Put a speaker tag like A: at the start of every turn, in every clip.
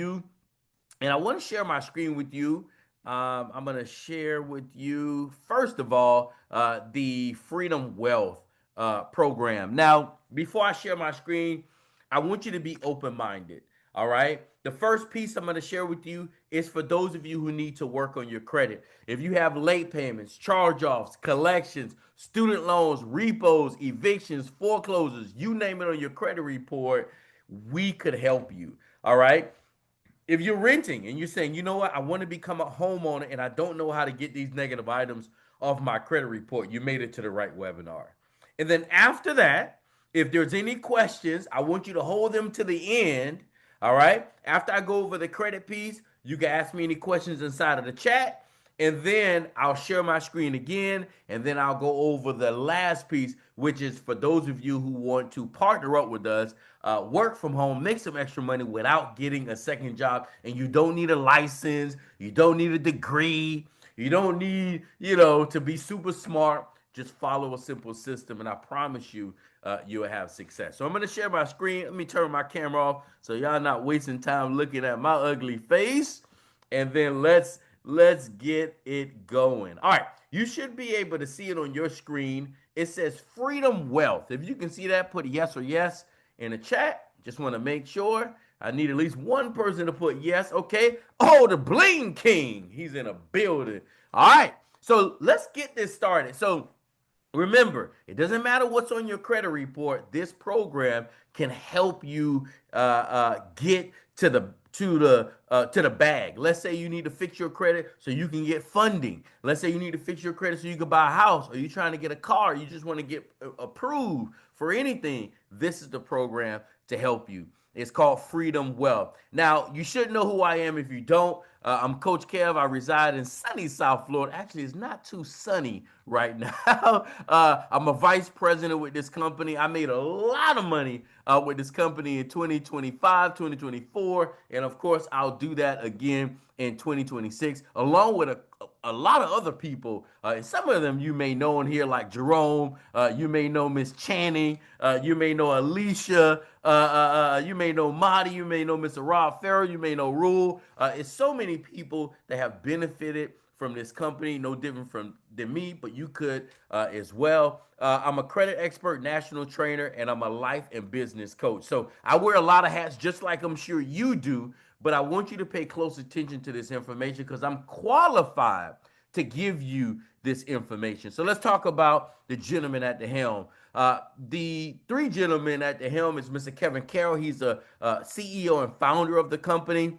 A: you, and I want to share my screen with you. I'm going to share with you, first of all, the Freedom Wealth program. Now, before I share my screen, I want you to be open minded. All right. The first piece I'm going to share with you is for those of you who need to work on your credit. If you have late payments, charge offs, collections, student loans, repos, evictions, foreclosures, you name it on your credit report, we could help you. All right. If you're renting and you're saying, you know what, I want to become a homeowner and I don't know how to get these negative items off my credit report, you made it to the right webinar. And then after that, if there's any questions, I want you to hold them to the end. All right. After I go over the credit piece, you can ask me any questions inside of the chat. And then I'll share my screen again, and then I'll go over the last piece, which is for those of you who want to partner up with us, work from home, make some extra money without getting a second job, and you don't need a license, you don't need a degree, you don't need, to be super smart. Just follow a simple system, and I promise you, you'll have success. So I'm going to share my screen. Let me turn my camera off so y'all not wasting time looking at my ugly face, and then let's get it going. All right, you should be able to see it on your screen. It says Freedom Wealth. If you can see that, put yes or yes in the chat. Just want to make sure. I need at least one person to put yes. Okay. Oh, the Bling King. He's in a building. All right. So let's get this started. So remember, it doesn't matter what's on your credit report. This program can help you get to the bag. Let's say you need to fix your credit so you can get funding. Let's say you need to fix your credit so you can buy a house, or you're trying to get a car. You just want to get approved for anything. This is the program to help you. It's called Freedom Wealth. Now, you should know who I am if you don't. I'm Coach Kev. I reside in sunny South Florida. Actually, it's not too sunny right now. I'm a vice president with this company. I made a lot of money with this company in 2025, 2024, and of course, I'll do that again in 2026, along with a lot of other people. And some of them you may know in here, like Jerome. You may know Miss Channing. You may know Alicia. You may know Marty. You may know Mr. Rob Farrell. You may know Rule. It's so many people that have benefited from this company, no different than me, but you could as well. I'm a credit expert, national trainer, and I'm a life and business coach. So I wear a lot of hats, just like I'm sure you do. But I want you to pay close attention to this information because I'm qualified to give you this information. So let's talk about the gentleman at the helm. The three gentlemen at the helm is Mr. Kevin Carroll. He's a CEO and founder of the company.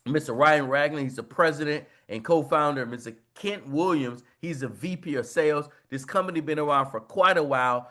A: Mr. Ryan Ragland, he's the president and co-founder. Mr. Kent Williams, he's the VP of sales. This company been around for quite a while.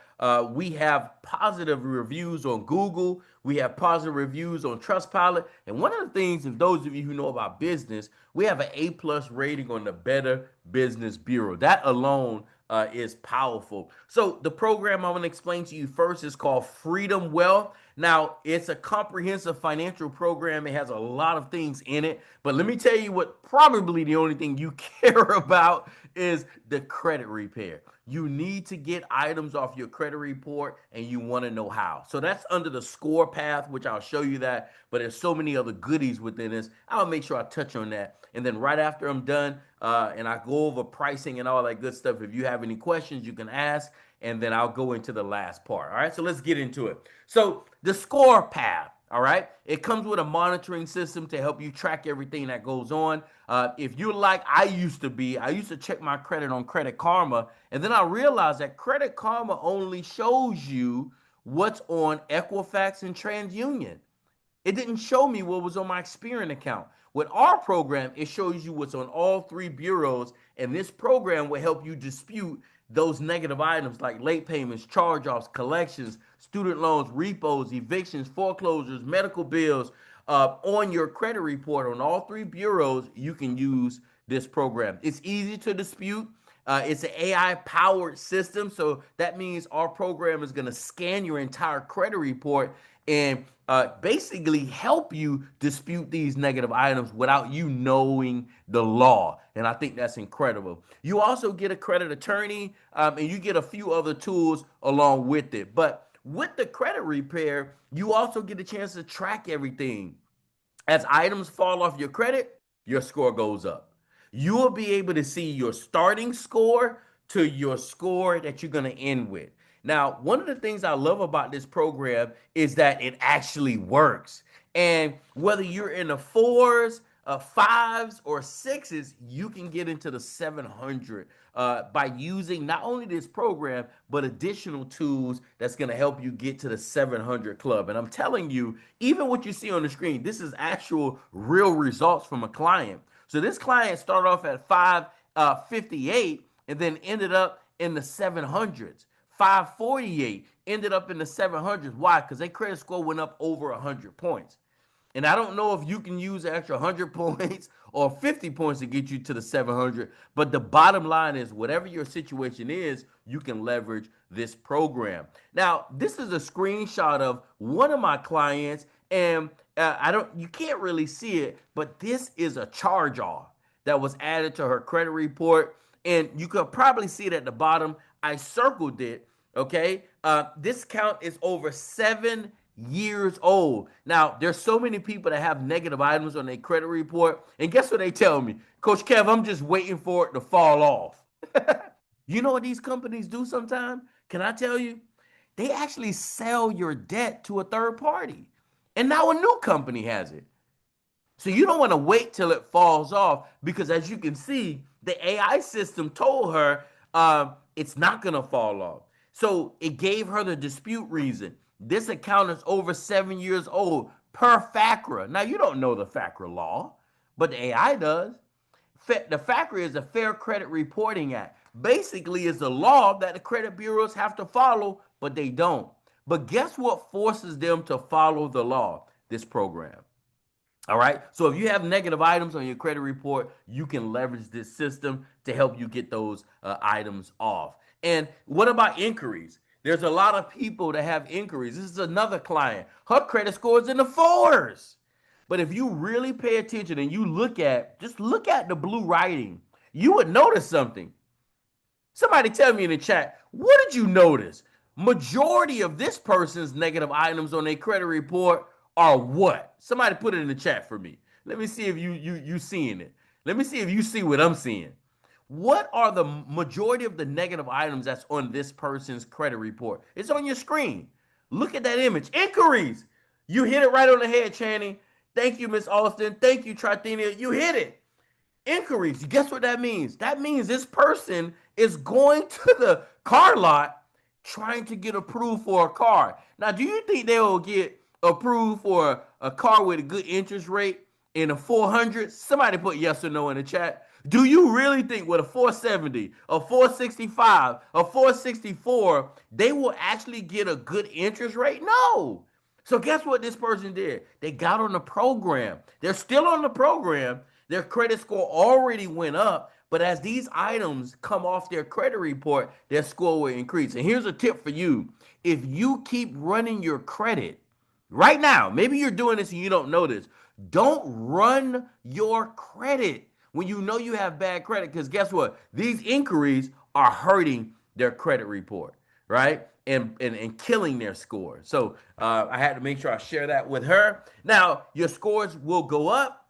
A: We have positive reviews on Google. We have positive reviews on Trustpilot. And one of the things, if those of you who know about business, we have an A+ rating on the Better Business Bureau. That alone is powerful. So the program I'm going to explain to you first is called Freedom Wealth. Now, it's a comprehensive financial program. It has a lot of things in it. But let me tell you what probably the only thing you care about is the credit repair. You need to get items off your credit report and you want to know how. So that's under the score path, which I'll show you that. But there's so many other goodies within this. I'll make sure I touch on that. And then right after I'm done and I go over pricing and all that good stuff, if you have any questions, you can ask. And then I'll go into the last part. All right, so let's get into it. So the score path, all right, it comes with a monitoring system to help you track everything that goes on. If you're like I used to check my credit on Credit Karma, and then I realized that Credit Karma only shows you what's on Equifax and TransUnion. It didn't show me what was on my Experian account. With our program, it shows you what's on all three bureaus, and this program will help you dispute those negative items like late payments, charge-offs, collections, student loans, repos, evictions, foreclosures, medical bills on your credit report on all three bureaus. You can use this program. It's easy to dispute. It's an AI powered system. So that means our program is going to scan your entire credit report and basically help you dispute these negative items without you knowing the law. And I think that's incredible. You also get a credit attorney and you get a few other tools along with it. But with the credit repair, you also get a chance to track everything. As items fall off your credit, your score goes up. You will be able to see your starting score to your score that you're going to end with. Now, one of the things I love about this program is that it actually works. And whether you're in the fours, fives, or sixes, you can get into the 700 by using not only this program, but additional tools that's going to help you get to the 700 club. And I'm telling you, even what you see on the screen, this is actual real results from a client. So this client started off at 558 and then ended up in the 700s. 548 ended up in the 700s. Why? Because their credit score went up over 100 points. And I don't know if you can use an extra 100 points or 50 points to get you to the 700. But the bottom line is, whatever your situation is, you can leverage this program. Now, this is a screenshot of one of my clients, and you can't really see it, but this is a charge off that was added to her credit report. And you could probably see it at the bottom. I circled it. Okay. This count is over 7 years old. Now, there's so many people that have negative items on their credit report. And guess what they tell me? Coach Kev, I'm just waiting for it to fall off. You know what these companies do sometimes? Can I tell you? They actually sell your debt to a third party. And now a new company has it. So you don't want to wait till it falls off, because as you can see, the AI system told her it's not going to fall off. So it gave her the dispute reason. This account is over 7 years old per FACRA. Now, you don't know the FACRA law, but the AI does. The FACRA is a Fair Credit Reporting Act. Basically, it's a law that the credit bureaus have to follow, but they don't. But guess what forces them to follow the law? This program. All right. So if you have negative items on your credit report, you can leverage this system to help you get those items off. And what about inquiries? There's a lot of people that have inquiries. This is another client. Her credit score is in the fours. But if you really pay attention and you just look at the blue writing, you would notice something. Somebody tell me in the chat, what did you notice? Majority of this person's negative items on their credit report are what? Somebody put it in the chat for me. Let me see if you seeing it. Let me see if you see what I'm seeing. What are the majority of the negative items that's on this person's credit report? It's on your screen. Look at that image. Inquiries. You hit it right on the head, Channing. Thank you, Miss Austin. Thank you, Trithenia. You hit it. Inquiries. Guess what that means? That means this person is going to the car lot trying to get approved for a car. Now, do you think they will get approved for a car with a good interest rate in a 400? Somebody put yes or no in the chat. Do you really think with a 470, a 465, a 464, they will actually get a good interest rate? No. So guess what this person did? They got on the program. They're still on the program. Their credit score already went up, but as these items come off their credit report, their score will increase. And here's a tip for you. If you keep running your credit right now, maybe you're doing this and you don't know this, don't run your credit when you know you have bad credit, because guess what? These inquiries are hurting their credit report, right? And killing their score. So I had to make sure I share that with her. Now, your scores will go up.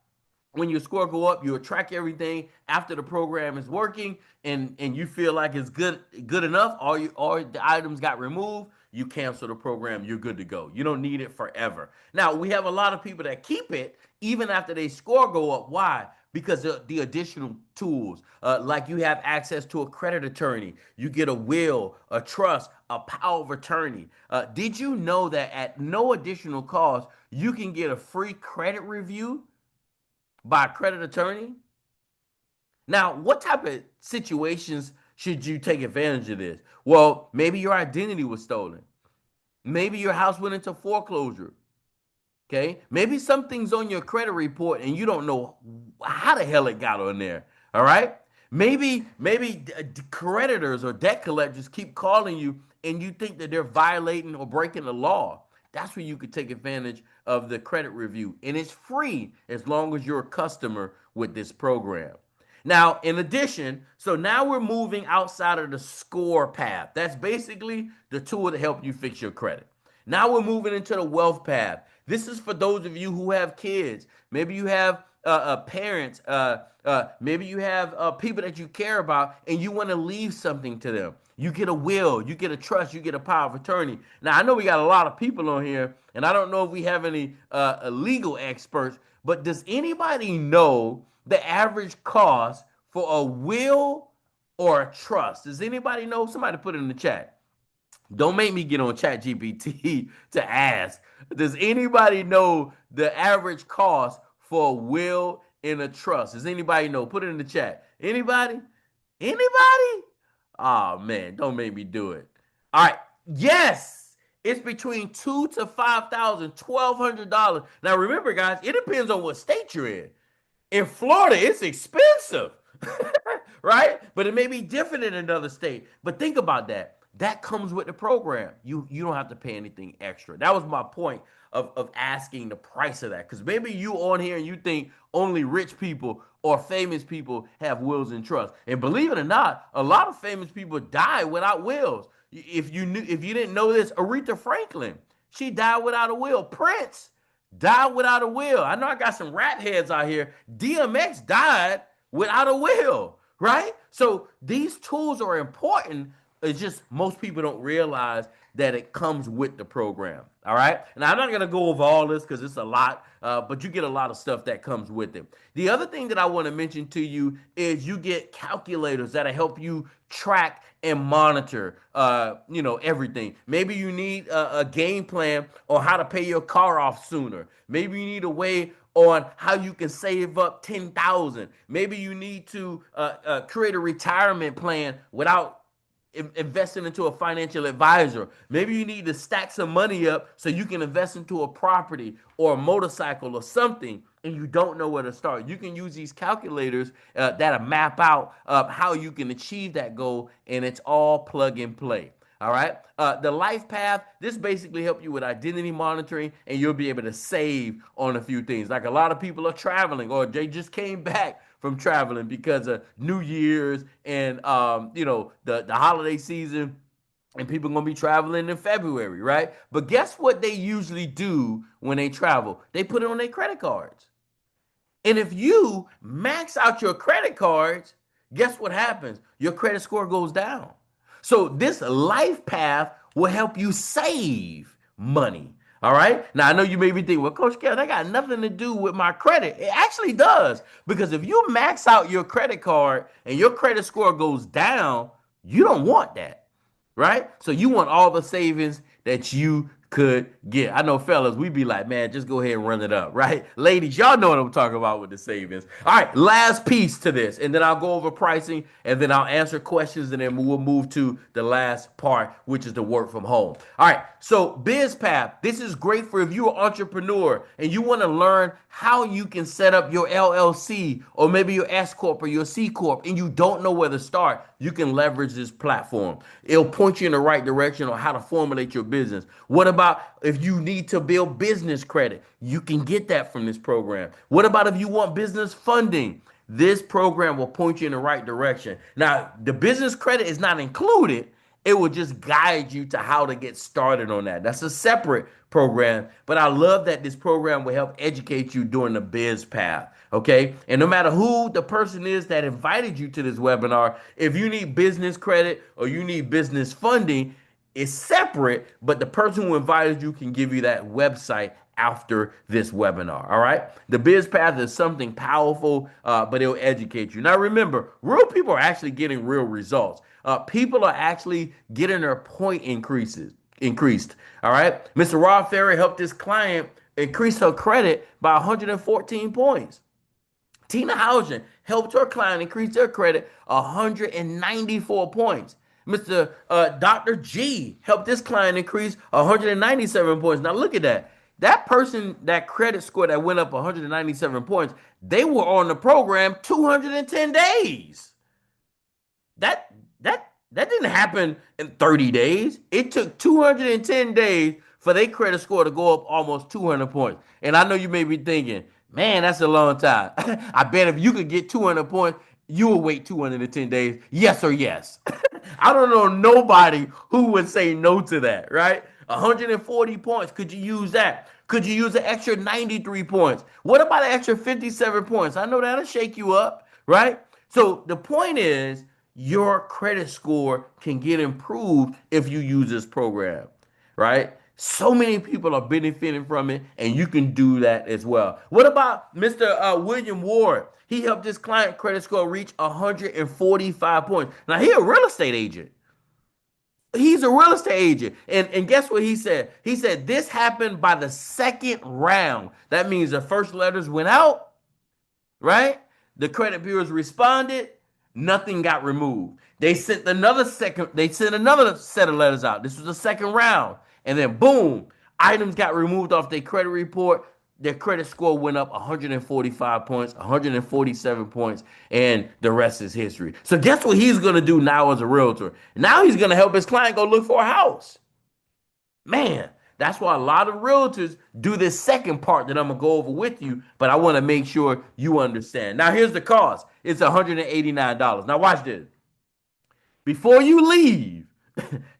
A: When your score go up, you track everything after the program is working, and you feel like it's good enough. All the items got removed. You cancel the program. You're good to go. You don't need it forever. Now, we have a lot of people that keep it even after they score go up. Why? Because of the additional tools, like you have access to a credit attorney, you get a will, a trust, a power of attorney. Did you know that at no additional cost, you can get a free credit review by a credit attorney? Now, what type of situations should you take advantage of this? Well, maybe your identity was stolen. Maybe your house went into foreclosure. Okay. Maybe something's on your credit report and you don't know how the hell it got on there. All right. Maybe creditors or debt collectors keep calling you and you think that they're violating or breaking the law. That's where you could take advantage of the credit review. And it's free as long as you're a customer with this program. Now, in addition, so now we're moving outside of the score path. That's basically the tool to help you fix your credit. Now we're moving into the wealth path. This is for those of you who have kids. Maybe you have parents. Maybe you have people that you care about, and you want to leave something to them. You get a will, you get a trust, you get a power of attorney. Now I know we got a lot of people on here, and I don't know if we have any legal experts, but does anybody know the average cost for a will or a trust? Does anybody know? Somebody put it in the chat. Don't make me get on Chat GPT to ask. Does anybody know the average cost for a will in a trust? Does anybody know? Put it in the chat. Anybody? Anybody? Oh man, don't make me do it. All right. Yes, it's between two to 5,000, $1,200. Now remember, guys, it depends on what state you're in. In Florida, it's expensive, right? But it may be different in another state. But think about that. That comes with the program. You don't have to pay anything extra. That was my point of asking the price of that. Because maybe you on here and you think only rich people or famous people have wills and trusts. And believe it or not, a lot of famous people die without wills. If you didn't know this, Aretha Franklin, she died without a will. Prince died without a will. I know I got some rap heads out here. DMX died without a will, right? So these tools are important. It's just most people don't realize that it comes with the program. All right. Now, I'm not going to go over all this because it's a lot, but you get a lot of stuff that comes with it. The other thing that I want to mention to you is you get calculators that'll help you track and monitor, everything. Maybe you need a game plan on how to pay your car off sooner. Maybe you need a way on how you can save up 10,000. Maybe you need to create a retirement plan without investing into a financial advisor. Maybe you need to stack some money up so you can invest into a property or a motorcycle or something, and you don't know where to start. You can use these calculators that map out how you can achieve that goal, and it's all plug and play. All right. The life path, this basically help you with identity monitoring, and you'll be able to save on a few things. Like a lot of people are traveling or they just came back from traveling because of New Year's and the holiday season, and people are gonna be traveling in February, right? But guess what they usually do when they travel? They put it on their credit cards. And if you max out your credit cards, guess what happens? Your credit score goes down. So this life path will help you save money. All right. Now I know you may be thinking, well, Coach Kev, that got nothing to do with my credit. It actually does, because if you max out your credit card and your credit score goes down, you don't want that, right? So you want all the savings that you could get. I know, fellas, we be like, man, just go ahead and run it up, right? Ladies, y'all know what I'm talking about with the savings. All right, last piece to this, and then I'll go over pricing, and then I'll answer questions, and then we'll move to the last part, which is the work from home. All right, so BizPath, this is great for if you're an entrepreneur and you want to learn how you can set up your LLC or maybe your S Corp or your C Corp, and you don't know where to start. You can leverage this platform. It'll point you in the right direction on how to formulate your business. What about if you need to build business credit? You can get that from this program. What about if you want business funding? This program will point you in the right direction. Now, the business credit is not included. It will just guide you to how to get started on that. That's a separate program, but I love that this program will help educate you during the biz path. Okay. And no matter who the person is that invited you to this webinar, if you need business credit or you need business funding, it's separate, but the person who invited you can give you that website after this webinar. All right. The biz path is something powerful, but it'll educate you. Now, remember, real people are actually getting real results. People are actually getting their point increased. All right. Mr. Rob Ferry helped his client increase her credit by 114 points. Tina Housen helped her client increase their credit 194 points. Mr. Dr. G helped this client increase 197 points. Now look at that. That person, that credit score that went up 197 points, they were on the program 210 days. That didn't happen in 30 days. It took 210 days for their credit score to go up almost 200 points. And I know you may be thinking, man, that's a long time. I bet if you could get 200 points, you will wait 210 days. Yes or yes. I don't know nobody who would say no to that, right? 140 points. Could you use that? Could you use an extra 93 points? What about an extra 57 points? I know that'll shake you up, right? So the point is, your credit score can get improved if you use this program, right? So many people are benefiting from it, and you can do that as well. What about Mr. William Ward? He helped his client credit score reach 145 points. Now, he's a real estate agent. He's a real estate agent. And guess what he said? He said this happened by the second round. That means the first letters went out, right? The credit bureaus responded, nothing got removed. They sent another set of letters out. This was the second round. And then boom, items got removed off their credit report. Their credit score went up 145 points, 147 points, and the rest is history. So guess what he's gonna do now as a realtor? Now he's gonna help his client go look for a house. Man, that's why a lot of realtors do this second part that I'm gonna go over with you, but I want to make sure you understand. Now, here's the cost. It's $189. Now, watch this. Before you leave,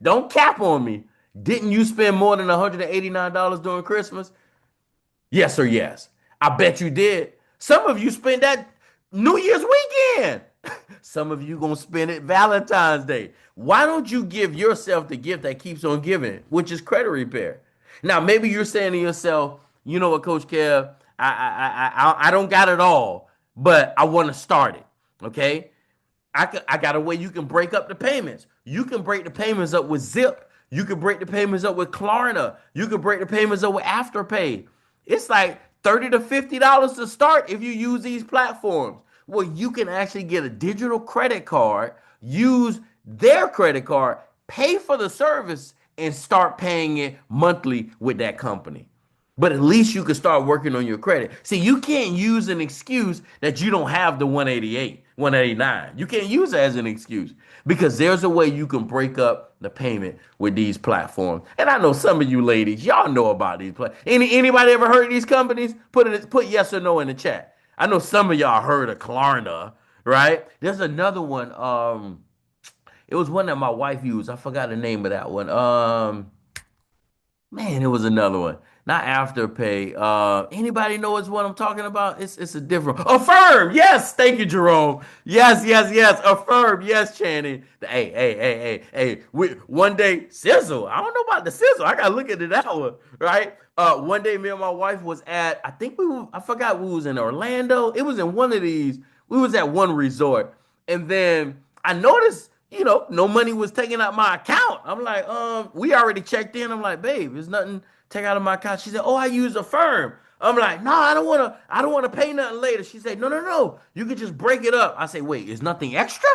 A: don't cap on me. Didn't you spend more than $189 during Christmas? Yes or yes? I bet you did. Some of you spent that New Year's weekend. Some of you gonna spend it Valentine's Day. Why don't you give yourself the gift that keeps on giving, which is credit repair? Now, maybe you're saying to yourself, you know what, Coach Kev, I don't got it all, but I want to start it. Okay, I got a way you can break up the payments. You can break the payments up with Zip. You can break the payments up with Klarna. You can break the payments up with Afterpay. It's like $30 to $50 to start if you use these platforms. Well, you can actually get a digital credit card, use their credit card, pay for the service, and start paying it monthly with that company. But at least you can start working on your credit. See, you can't use an excuse that you don't have the 188, 189. You can't use that as an excuse because there's a way you can break up the payment with these platforms. And I know some of you ladies, y'all know about these platforms. Anybody ever heard of these companies? Put yes or no in the chat. I know some of y'all heard of Klarna, right? There's another one. It was one that my wife used. I forgot the name of that one. Man, it was another one. Not Afterpay. Anybody know what I'm talking about? It's a different Affirm. Yes, thank you, Jerome. Yes. Affirm. Yes, Channing. Hey. One day, Sizzle. I don't know about the Sizzle. I gotta look into that one, right? One day, me and my wife was at. I forgot we was in Orlando. It was in one of these. We was at one resort, and then I noticed no money was taken out my account. I'm like, we already checked in. I'm like, babe, there's nothing take out of my account. She said, oh, I use Affirm. I'm like, no, I don't want to pay nothing later. She said, no. You can just break it up. I say, wait, is nothing extra?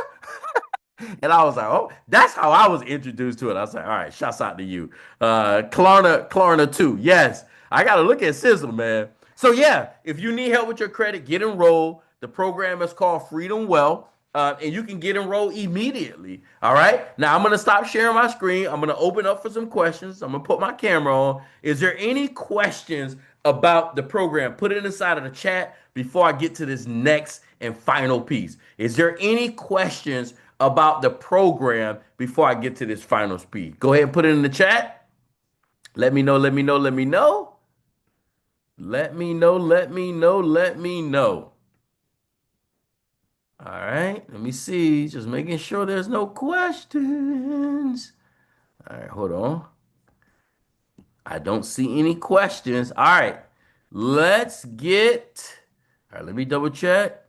A: And I was like, oh, that's how I was introduced to it. I was like, all right, shouts out to you. Klarna too. Yes. I gotta look at Sizzle, man. So yeah, if you need help with your credit, get enrolled. The program is called Freedom Wealth. And you can get enrolled immediately. All right. Now I'm gonna stop sharing my screen. I'm gonna open up for some questions. I'm gonna put my camera on. Is there any questions about the program? Put it inside of the chat before I get to this next and final piece. Is there any questions about the program before I get to this final speed? Go ahead and put it in the chat. Let me know. Let me know. Let me know. Let me know. Let me know. Let me know. All right, let me see. Just making sure there's no questions. All right, hold on. I don't see any questions. All right, let's get. All right, let me double check.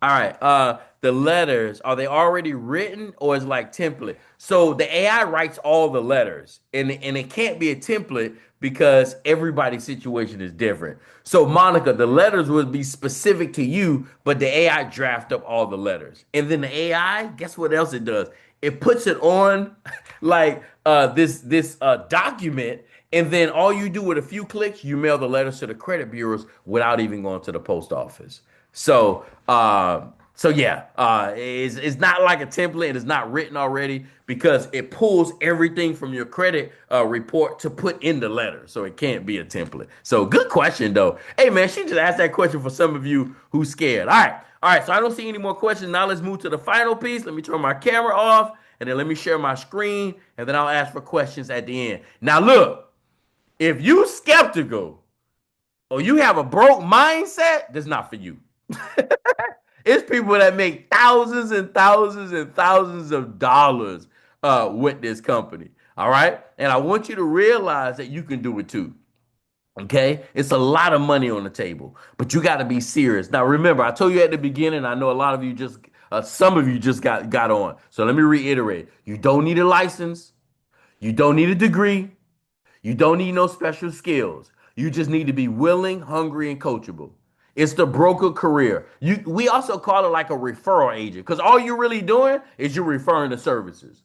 A: All right. The letters, are they already written or is like template? So the AI writes all the letters, and it can't be a template because everybody's situation is different. So Monica, the letters would be specific to you, but the AI draft up all the letters. And then the AI, guess what else it does? It puts it on like this document, and then all you do with a few clicks, you mail the letters to the credit bureaus without even going to the post office. So yeah, it's not like a template. It's not written already because it pulls everything from your credit report to put in the letter. So it can't be a template. So good question though. Hey man, she just asked that question for some of you who's scared. All right. So I don't see any more questions. Now let's move to the final piece. Let me turn my camera off and then let me share my screen and then I'll ask for questions at the end. Now look. If you skeptical or you have a broke mindset, that's not for you. It's people that make thousands and thousands and thousands of dollars with this company. All right. And I want you to realize that you can do it too. Okay. It's a lot of money on the table, but you got to be serious. Now, remember, I told you at the beginning, I know a lot of you just, some of you just got on. So let me reiterate. You don't need a license. You don't need a degree. You don't need no special skills. You just need to be willing, hungry, and coachable. It's the broker career. We also call it like a referral agent because all you're really doing is you're referring to services.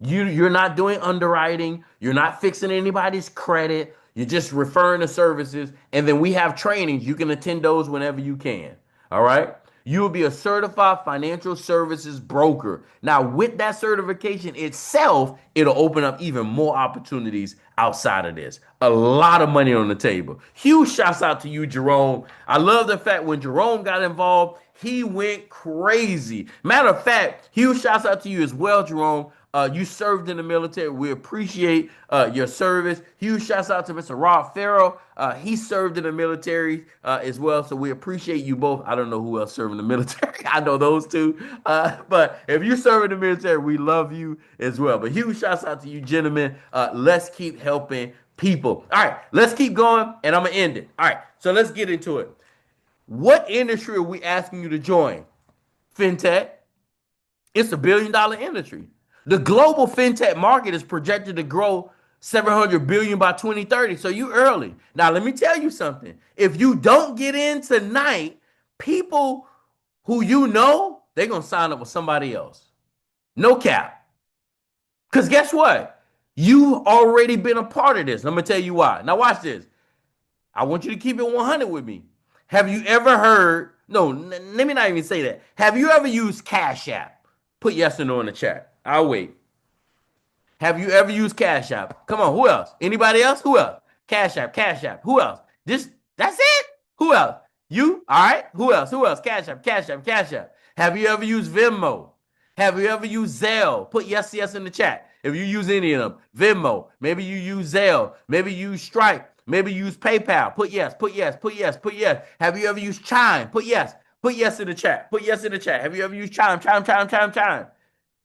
A: You're not doing underwriting. You're not fixing anybody's credit. You're just referring to services. And then we have trainings. You can attend those whenever you can. All right. You will be a certified financial services broker. Now, with that certification itself, it'll open up even more opportunities outside of this. A lot of money on the table. Huge shouts out to you, Jerome. I love the fact when Jerome got involved, he went crazy. Matter of fact, huge shouts out to you as well, Jerome. You served in the military. We appreciate your service. Huge shouts out to Mr. Rob Farrell. He served in the military as well. So we appreciate you both. I don't know who else served in the military. I know those two. But if you serve in the military, we love you as well. But huge shouts out to you, gentlemen. Let's keep helping people. All right, let's keep going, and I'm going to end it. All right, so let's get into it. What industry are we asking you to join? FinTech. It's $1 billion industry. The global fintech market is projected to grow 700 billion by 2030. So you early. Now let me tell you something. If you don't get in tonight, people who you know, they're going to sign up with somebody else. No cap. Because guess what? You've already been a part of this. I'm going to tell you why. Now watch this. I want you to keep it 100 with me. Have you ever heard? No, let me not even say that. Have you ever used Cash App? Put yes or no in the chat. I'll wait. Have you ever used Cash App? Come on, who else? Anybody else? Who else? Cash App, Cash App. Who else? That's it? Who else? You? All right. Who else? Who else? Cash App, Cash App, Cash App. Have you ever used Venmo? Have you ever used Zelle? Put yes in the chat. If you use any of them, Venmo, maybe you use Zelle, maybe you use Stripe, maybe you use PayPal. Put yes, put yes, put yes, put yes. Have you ever used Chime? Put yes. Put yes in the chat. Put yes in the chat. Have you ever used Chime? Chime, Chime, Chime, Chime.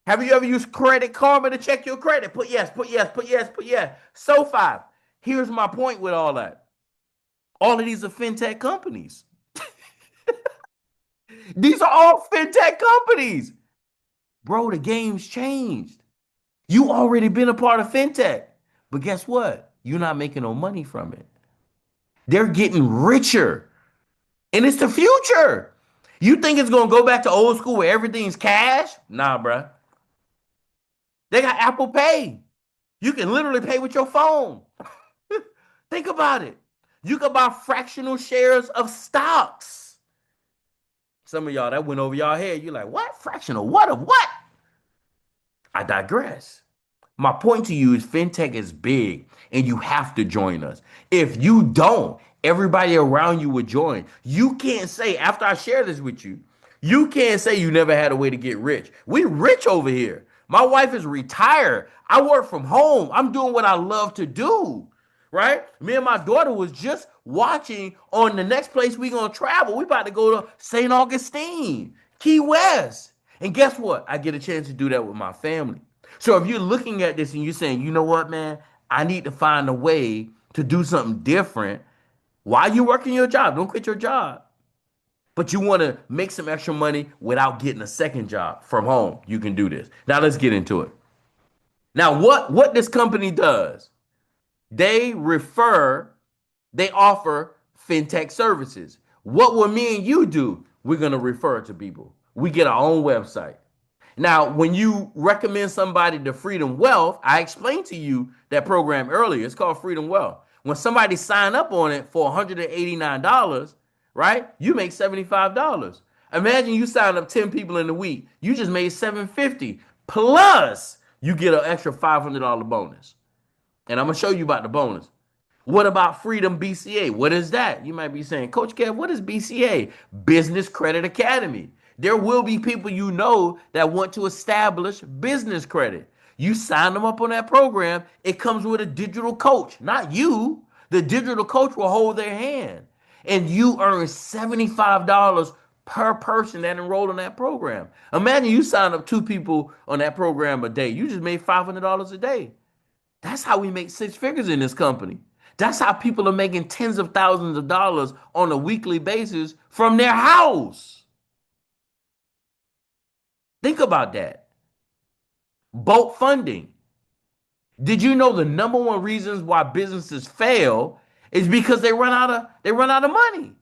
A: Have you ever used Credit Karma to check your credit? Put yes, put yes, put yes, put yes. So five. Here's my point with all that. All of these are fintech companies. These are all fintech companies. Bro, the game's changed. You already been a part of fintech. But guess what? You're not making no money from it. They're getting richer. And it's the future. You think it's going to go back to old school where everything's cash? Nah, bro. They got Apple Pay. You can literally pay with your phone. Think about it. You can buy fractional shares of stocks. Some of y'all, that went over y'all head. You're like, what? Fractional? What of what? I digress. My point to you is fintech is big and you have to join us. If you don't, everybody around you would join. You can't say, after I share this with you, you can't say you never had a way to get rich. We rich over here. My wife is retired. I work from home. I'm doing what I love to do, right? Me and my daughter was just watching on the next place we going to travel. We about to go to St. Augustine, Key West. And guess what? I get a chance to do that with my family. So if you're looking at this and you're saying, you know what, man, I need to find a way to do something different while you're working your job. Don't quit your job. But you want to make some extra money without getting a second job from home. You can do this. Now let's get into it. Now, what this company does, they offer fintech services. What will me and you do? We're going to refer to people. We get our own website. Now, when you recommend somebody to Freedom Wealth, I explained to you that program earlier. It's called Freedom Wealth. When somebody sign up on it for $189, right? You make $75. Imagine you sign up 10 people in a week. You just made $750. Plus, you get an extra $500 bonus. And I'm going to show you about the bonus. What about Freedom BCA? What is that? You might be saying, Coach Kev, what is BCA? Business Credit Academy. There will be people you know that want to establish business credit. You sign them up on that program. It comes with a digital coach, not you. The digital coach will hold their hand, and you earn $75 per person that enrolled in that program. Imagine you sign up two people on that program a day. You just made $500 a day. That's how we make six figures in this company. That's how people are making tens of thousands of dollars on a weekly basis from their house. Think about that. Bulk funding. Did you know the number one reasons why businesses fail is because they run out of money?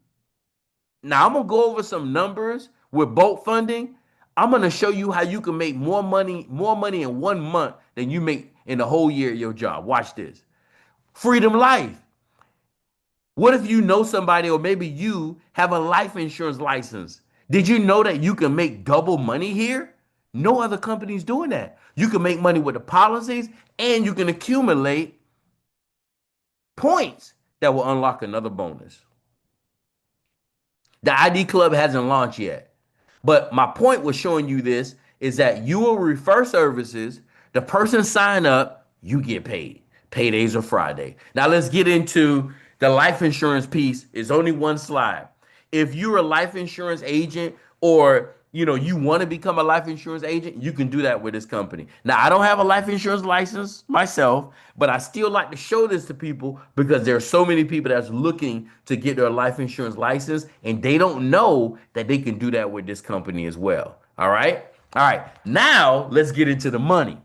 A: Now I'm gonna go over some numbers with bulk funding. I'm gonna show you how you can make more money in 1 month than you make in the whole year of your job. Watch this. Freedom Life. What if you know somebody, or maybe you have a life insurance license? Did you know that you can make double money here? No other company's doing that. You can make money with the policies, and you can accumulate points that will unlock another bonus. The ID Club hasn't launched yet. But my point with showing you this is that you will refer services, the person sign up, you get paid. Paydays are Friday. Now let's get into the life insurance piece. It's only one slide. If you're a life insurance agent, or you want to become a life insurance agent, you can do that with this company. Now, I don't have a life insurance license myself, but I still like to show this to people because there are so many people that's looking to get their life insurance license, and they don't know that they can do that with this company as well. All right. All right. Now let's get into the money.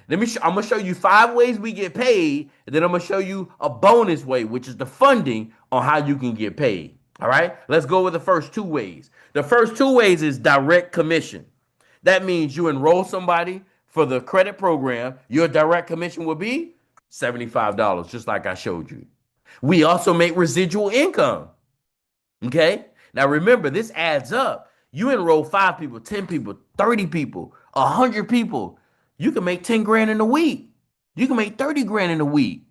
A: I'm gonna show you 5 ways we get paid, and then I'm gonna show you a bonus way, which is the funding on how you can get paid. All right, let's go with the first 2 ways. The first 2 ways is direct commission. That means you enroll somebody for the credit program, your direct commission will be $75, just like I showed you. We also make residual income. Okay. Now remember, this adds up. You enroll 5 people, 10 people, 30 people, 100 people. You can make 10 grand in a week. You can make 30 grand in a week.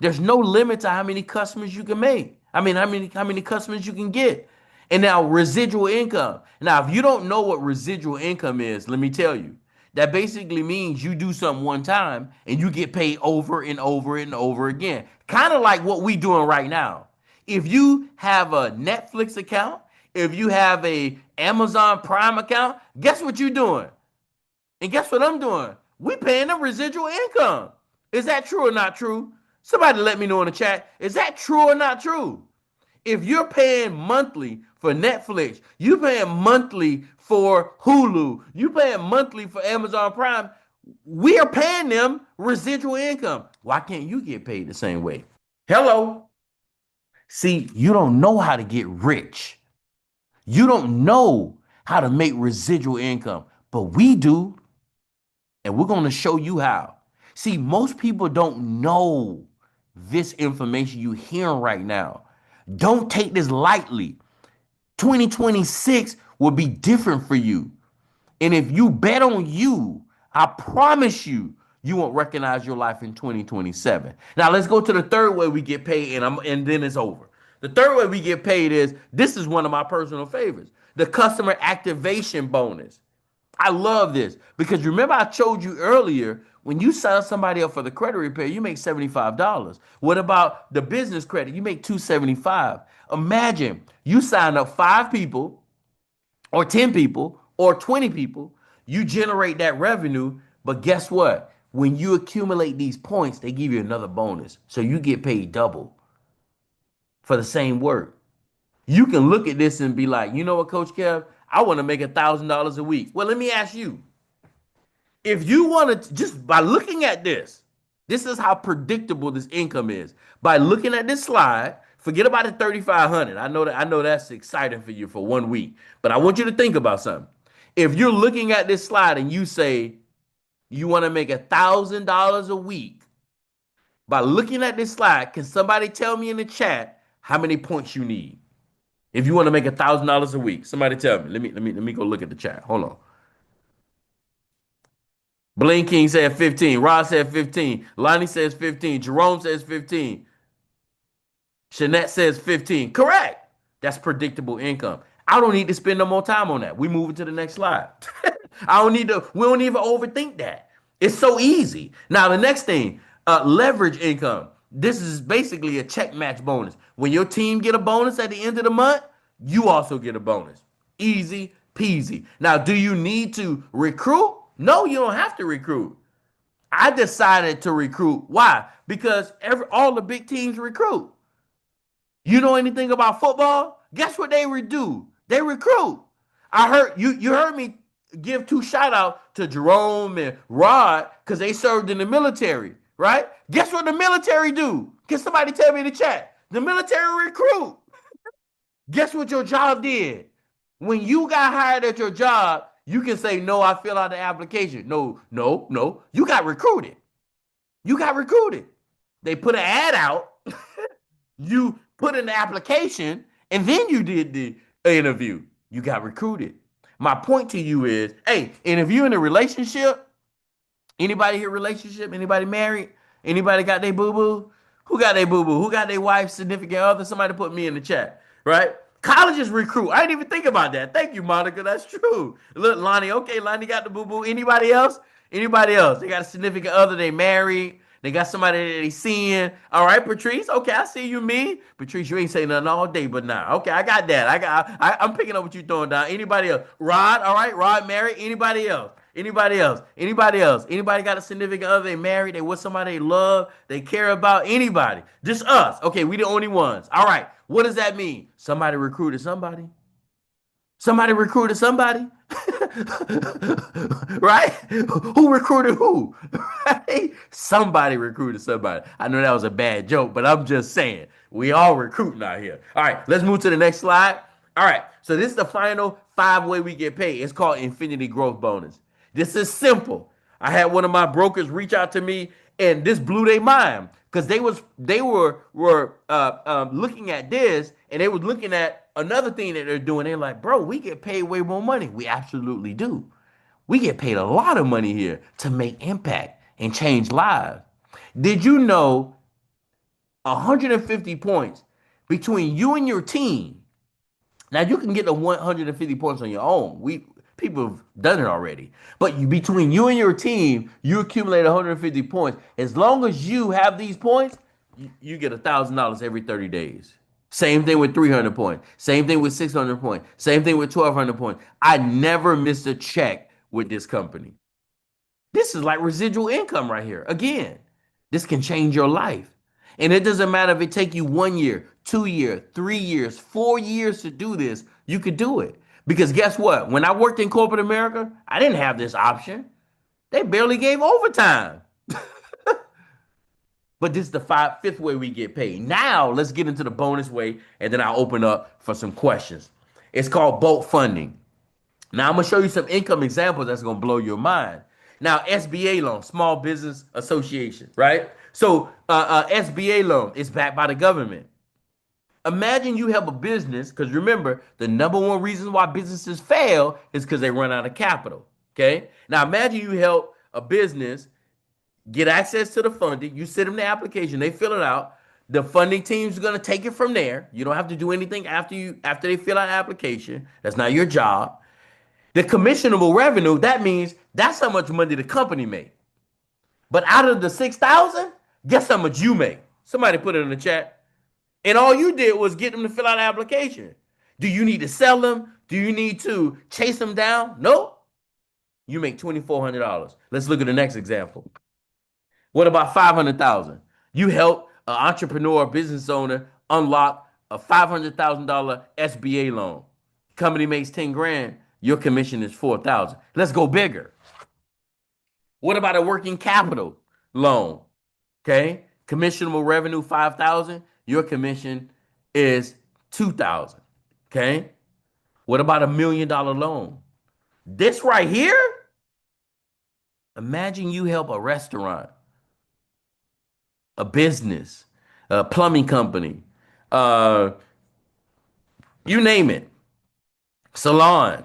A: There's no limit to how many customers you can make. I mean, how many customers you can get. And now residual income. Now, if you don't know what residual income is, let me tell you. That basically means you do something one time and you get paid over and over and over again. Kind of like what we doing right now. If you have a Netflix account, if you have a Amazon Prime account, guess what you're doing? And guess what I'm doing? We paying them residual income. Is that true or not true? Somebody let me know in the chat. Is that true or not true? If you're paying monthly for Netflix, you paying monthly for Hulu, you paying monthly for Amazon Prime, we are paying them residual income. Why can't you get paid the same way? Hello. See, you don't know how to get rich. You don't know how to make residual income, but we do. And we're going to show you how. See, most people don't know this information you're hearing right now. Don't take this lightly. 2026 will be different for you. And if you bet on you, I promise you, you won't recognize your life in 2027. Now let's go to the third way we get paid, and then it's over. The third way we get paid is, this is one of my personal favorites, the customer activation bonus. I love this because remember I told you earlier, when you sign somebody up for the credit repair, you make $75. What about the business credit? You make $275. Imagine you sign up 5 people or 10 people or 20 people, you generate that revenue, but guess what? When you accumulate these points, they give you another bonus. So you get paid double for the same work. You can look at this and be like, you know what, Coach Kev? I want to make $1,000 a week. Well, let me ask you, if you want to, just by looking at this is how predictable this income is. By looking at this slide, forget about the 3,500. I know that's exciting for you for 1 week, but I want you to think about something. If you're looking at this slide and you say you want to make $1,000 a week, by looking at this slide, can somebody tell me in the chat how many points you need? If you want to make $1,000 a week, somebody tell me. Let me go look at the chat. Hold on. Blaine King said 15. Rod said 15. Lonnie says 15. Jerome says 15. Shanette says 15. Correct. That's predictable income. I don't need to spend no more time on that. We move to the next slide. We don't even overthink that. It's so easy. Now, the next thing, leverage income. This is basically a check match bonus. When your team get a bonus at the end of the month, you also get a bonus. Easy peasy. Now, do you need to recruit? No, you don't have to recruit. I decided to recruit. Why? Because all the big teams recruit. You know anything about football? Guess what they do? They recruit. I heard you heard me give two shout out to Jerome and Rod because they served in the military, right? Guess what the military do? Can somebody tell me in the chat? The military recruit. Guess what your job did? When you got hired at your job, you can say, no, I fill out the application. No, no, no. You got recruited. You got recruited. They put an ad out. You put in the application, and then you did the interview. You got recruited. My point to you is, hey, and if you're in a relationship, anybody here relationship? Anybody married? Anybody got their boo boo? Who got their boo boo? Who got their wife, significant other? Somebody put me in the chat, right? Colleges recruit. I didn't even think about that. Thank you, Monica. That's true. Look, Lonnie. Okay, Lonnie got the boo boo. Anybody else? Anybody else? They got a significant other. They married. They got somebody that they seeing. All right, Patrice. Okay, I see you. Me, Patrice. You ain't saying nothing all day, but now, okay, I got that. I'm picking up what you throwing down. Anybody else? Rod. All right, Rod married. Anybody else? Anybody else? Anybody else? Anybody got a significant other? They married. They with somebody they love. They care about. Anybody? Just us. Okay, we the only ones. All right. What does that mean? Somebody recruited somebody. Somebody recruited somebody. Right? Who recruited who? Right? Somebody recruited somebody. I know that was a bad joke, but I'm just saying we all recruiting out here. All right, let's move to the next slide. All right, so this is the final five way we get paid. It's called Infinity Growth Bonus. This is simple. I had one of my brokers reach out to me, and this blew their mind because they were looking at this, and they was looking at another thing that they're doing. They're like, bro, we get paid way more money. We absolutely do. We get paid a lot of money here to make impact and change lives. Did you know 150 points between you and your team? Now you can get the 150 points on your own. We people have done it already. But between you and your team, you accumulate 150 points. As long as you have these points, you get $1,000 every 30 days. Same thing with 300 points. Same thing with 600 points. Same thing with 1,200 points. I never missed a check with this company. This is like residual income right here. Again, this can change your life. And it doesn't matter if it take you 1 year, 2 years, 3 years, 4 years to do this, you could do it. Because guess what? When I worked in corporate America, I didn't have this option. They barely gave overtime. But this is the fifth way we get paid. Now let's get into the bonus way, and then I'll open up for some questions. It's called bulk funding. Now I'm gonna show you some income examples that's gonna blow your mind. Now SBA loan, Small Business Association, right? So SBA loan is backed by the government. Imagine you have a business, because remember, the number one reason why businesses fail is because they run out of capital. Okay. Now imagine you help a business get access to the funding. You send them the application, they fill it out. The funding team's gonna take it from there. You don't have to do anything after they fill out the application. That's not your job. The commissionable revenue, that means that's how much money the company made. But out of the 6,000, guess how much you make? Somebody put it in the chat. And all you did was get them to fill out an application. Do you need to sell them? Do you need to chase them down? No. You make $2,400. Let's look at the next example. What about 500,000? You help an entrepreneur, business owner unlock a $500,000 SBA loan. Company makes 10 grand. Your commission is 4,000. Let's go bigger. What about a working capital loan? Okay. Commissionable revenue 5,000. Your commission is 2,000. Okay. What about $1 million loan? This right here, imagine you help a restaurant, a business, a plumbing company, uh, you name it, salon,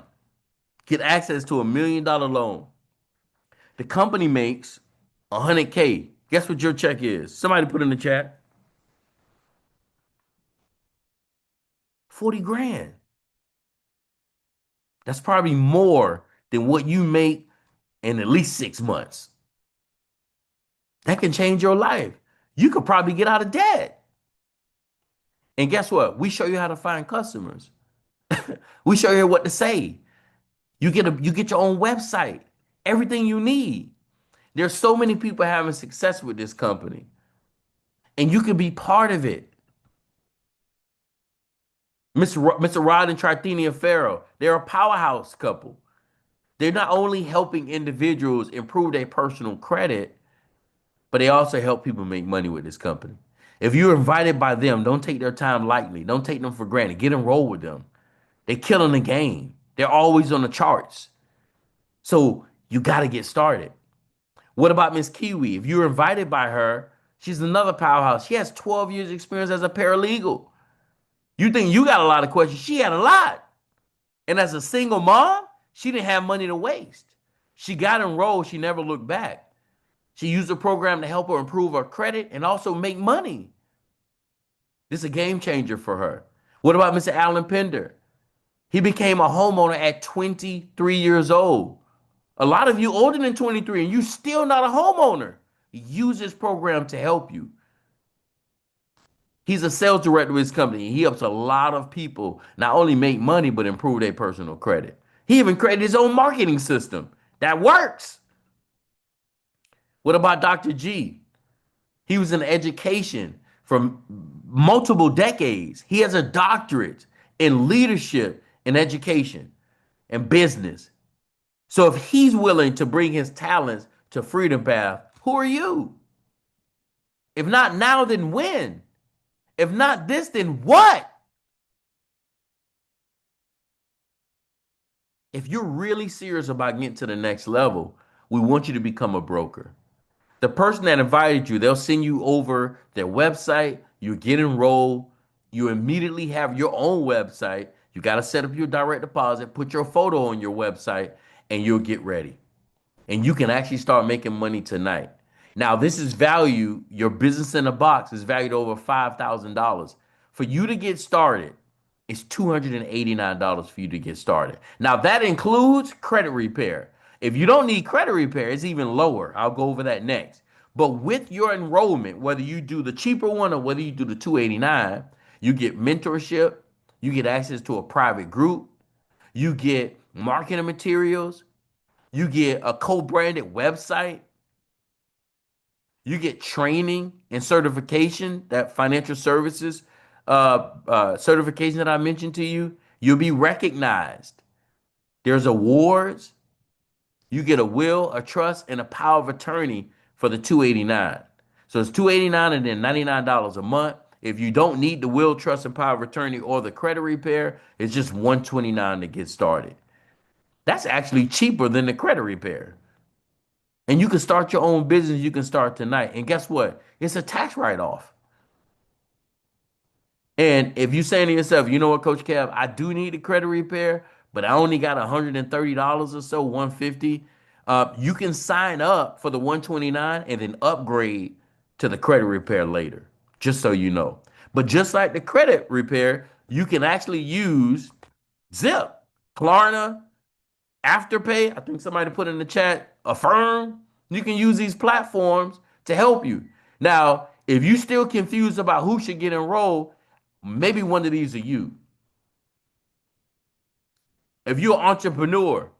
A: get access to $1 million loan. The company makes 100K. Guess what your check is? Somebody put in the chat. 40 grand. That's probably more than what you make in at least 6 months. That can change your life. You could probably get out of debt. And guess what? We show you how to find customers. We show you what to say. You get your own website, everything you need. There's so many people having success with this company, and you can be part of it. Mr. Rod and Trithenia Farrow, they're a powerhouse couple. They're not only helping individuals improve their personal credit, but they also help people make money with this company. If you're invited by them, don't take their time lightly. Don't take them for granted. Get enrolled with them. They're killing the game. They're always on the charts. So you got to get started. What about Miss Kiwi? If you're invited by her, she's another powerhouse. She has 12 years experience as a paralegal. You think you got a lot of questions. She had a lot. And as a single mom, she didn't have money to waste. She got enrolled. She never looked back. She used the program to help her improve her credit and also make money. This is a game changer for her. What about Mr. Alan Pender? He became a homeowner at 23 years old. A lot of you older than 23 and you still not a homeowner. Use this program to help you. He's a sales director of his company. He helps a lot of people not only make money, but improve their personal credit. He even created his own marketing system that works. What about Dr. G? He was in education for multiple decades. He has a doctorate in leadership and education and business. So if he's willing to bring his talents to Freedom Path, who are you? If not now, then when? If not this, then what? If you're really serious about getting to the next level, we want you to become a broker. The person that invited you, they'll send you over their website, you get enrolled, you immediately have your own website. You got to set up your direct deposit, put your photo on your website, and you'll get ready. And you can actually start making money tonight. Now, this is value, your business in a box is valued over $5,000. For you to get started, it's $289 for you to get started. Now, that includes credit repair. If you don't need credit repair, it's even lower. I'll go over that next. But with your enrollment, whether you do the cheaper one or whether you do the 289, you get mentorship, you get access to a private group, you get marketing materials, you get a co-branded website, you get training and certification, that financial services certification that I mentioned to you. You'll be recognized. There's awards. You get a will, a trust, and a power of attorney for the 289. So it's 289 and then $99 a month. If you don't need the will, trust, and power of attorney or the credit repair, it's just 129 to get started. That's actually cheaper than the credit repair. And you can start your own business. You can start tonight. And guess what? It's a tax write-off. And if you're saying to yourself, you know what, Coach Kev, I do need a credit repair, but I only got $130 or so, 150. You can sign up for the 129 and then upgrade to the credit repair later, just so you know. But just like the credit repair, you can actually use Zip, Klarna, Afterpay. I think somebody put in the chat, Affirm. You can use these platforms to help you. Now, if you're still confused about who should get enrolled, maybe one of these are you. If you're an entrepreneur,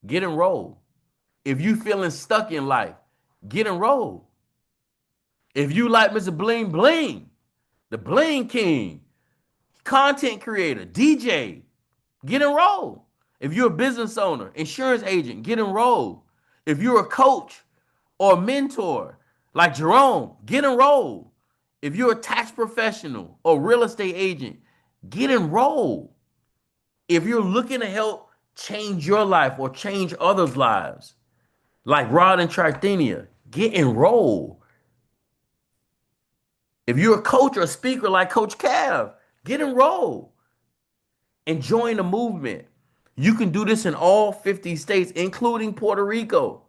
A: get enrolled. If you feeling stuck in life, get enrolled. If you like Mr. Bling Bling, the Bling King, content creator, DJ, get enrolled. If you're a business owner, insurance agent, get enrolled. If you're a coach or a mentor like Jerome, get enrolled. If you're a tax professional or real estate agent, get enrolled. If you're looking to help change your life or change others' lives, like Rod and Trithenia, get enrolled. If you're a coach or a speaker like Coach Kev, get enrolled and join the movement. You can do this in all 50 states, including Puerto Rico.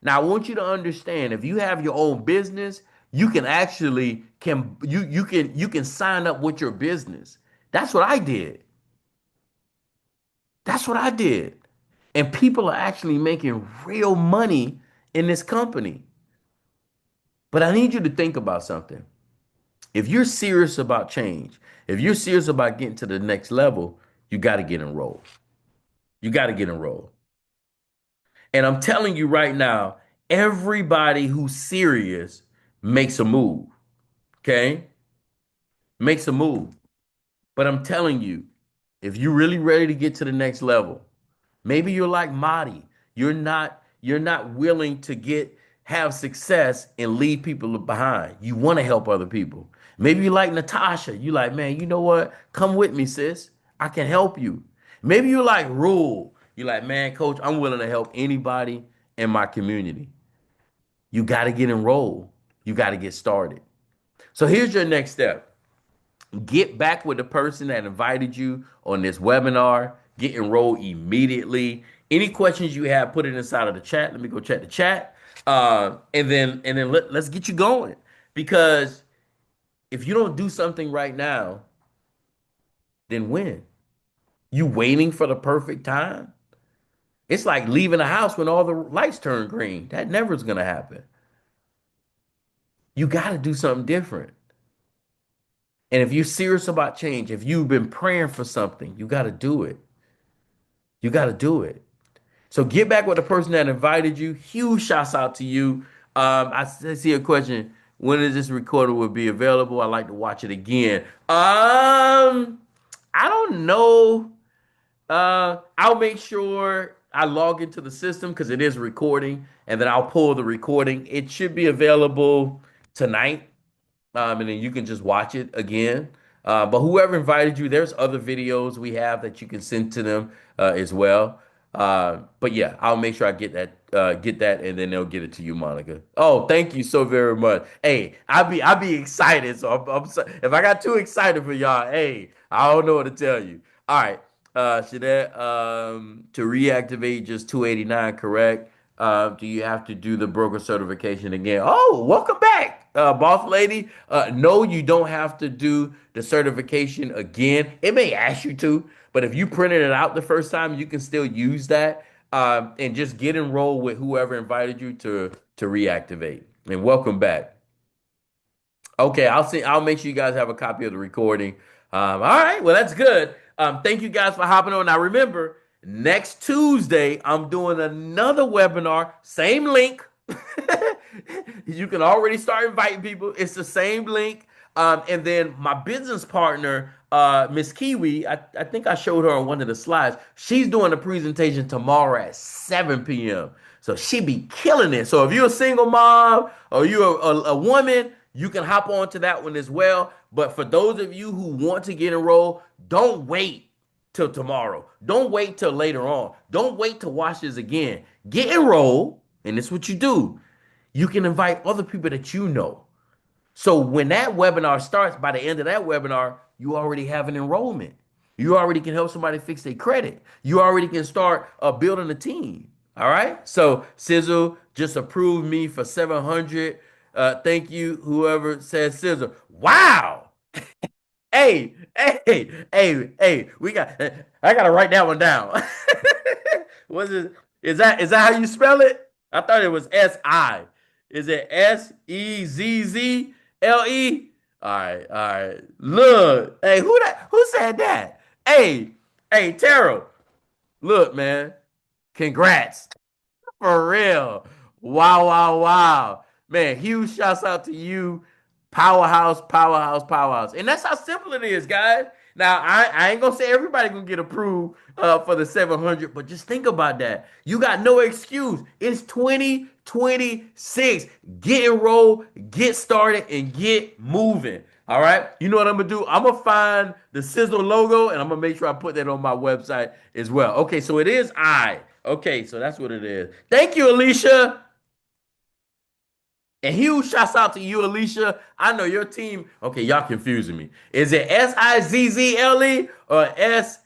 A: Now, I want you to understand, if you have your own business, you can actually you can sign up with your business. That's what I did. That's what I did. And people are actually making real money in this company. But I need you to think about something. If you're serious about change, if you're serious about getting to the next level, you got to get enrolled. You got to get enrolled. And I'm telling you right now, everybody who's serious makes a move. Okay? Makes a move. But I'm telling you, if you're really ready to get to the next level, maybe you're like Marty. You're not willing to have success and leave people behind. You want to help other people. Maybe you like Natasha. You like, man, you know what? Come with me, sis. I can help you. Maybe you like Rule. You like, man, coach, I'm willing to help anybody in my community. You got to get enrolled. You got to get started. So here's your next step. Get back with the person that invited you on this webinar. Get enrolled immediately. Any questions you have, put it inside of the chat. Let me go check the chat. And then let's get you going. Because if you don't do something right now, then when? You waiting for the perfect time? It's like leaving a house when all the lights turn green. That never is gonna happen. You got to do something different. And if you're serious about change, if you've been praying for something, you got to do it. You got to do it. So get back with the person that invited you. Huge shouts out to you. I see a question. When is this recording will be available? I'd like to watch it again. I don't know. I'll make sure I log into the system because it is recording, and then I'll pull the recording. It should be available tonight, and then you can just watch it again. But whoever invited you, there's other videos we have that you can send to them as well. But yeah, I'll make sure I get that, and then they'll get it to you, Monica. Oh, thank you so very much. Hey, I'll be excited. So if I got too excited for y'all, hey, I don't know what to tell you. All right, Shadette, to reactivate just 289, correct? Do you have to do the broker certification again? Oh, welcome back, boss lady. No, you don't have to do the certification again. It may ask you to, but if you printed it out the first time, you can still use that and just get enrolled with whoever invited you to reactivate. And welcome back. Okay, I'll make sure you guys have a copy of the recording. All right, well that's good. Thank you guys for hopping on. Now remember, next Tuesday I'm doing another webinar, same link. You can already start inviting people. It's the same link. And then my business partner, Miss Kiwi, I think I showed her on one of the slides. She's doing a presentation tomorrow at 7 p.m. So she be killing it. So if you're a single mom or you're a woman, you can hop on to that one as well. But for those of you who want to get enrolled, don't wait till tomorrow. Don't wait till later on. Don't wait to watch this again. Get enrolled, and this is what you do. You can invite other people that you know. So when that webinar starts, by the end of that webinar, you already have an enrollment. You already can help somebody fix their credit. You already can start building a team. All right. So Sizzle just approved me for 700. Thank you, whoever said Sizzle. Wow. Hey. I gotta write that one down. Was it? Is that how you spell it? I thought it was S-I. Is it Sezzle? All right. Look, hey, who said that? Hey, Terrell. Look, man. Congrats. For real. Wow. Man, huge shouts out to you. Powerhouse. And that's how simple it is, guys. Now, I ain't gonna say everybody gonna get approved for the 700, but just think about that. You got no excuse. It's 2026. Get enrolled, get started, and get moving. All right. You know what I'm gonna do? I'm gonna find the Sizzle logo and I'm gonna make sure I put that on my website as well. Okay, so it is I. Okay, so that's what it is. Thank you, Alicia. And huge shouts out to you, Alicia. I know your team. Okay, y'all confusing me. Is it Sizzle or Sezz?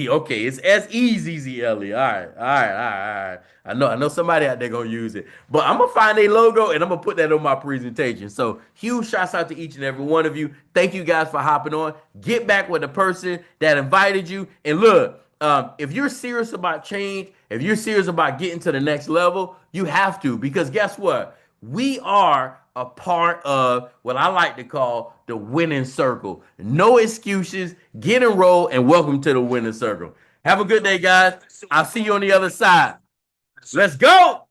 A: Okay, it's Sezzle. All right. I know somebody out there gonna use it. But I'm gonna find a logo and I'm gonna put that on my presentation. So huge shouts out to each and every one of you. Thank you guys for hopping on. Get back with the person that invited you. And look, if you're serious about change, if you're serious about getting to the next level, you have to, because guess what? We are a part of what I like to call the winning circle. No excuses, get enrolled, and welcome to the winning circle. Have a good day, guys. I'll see you on the other side. Let's go.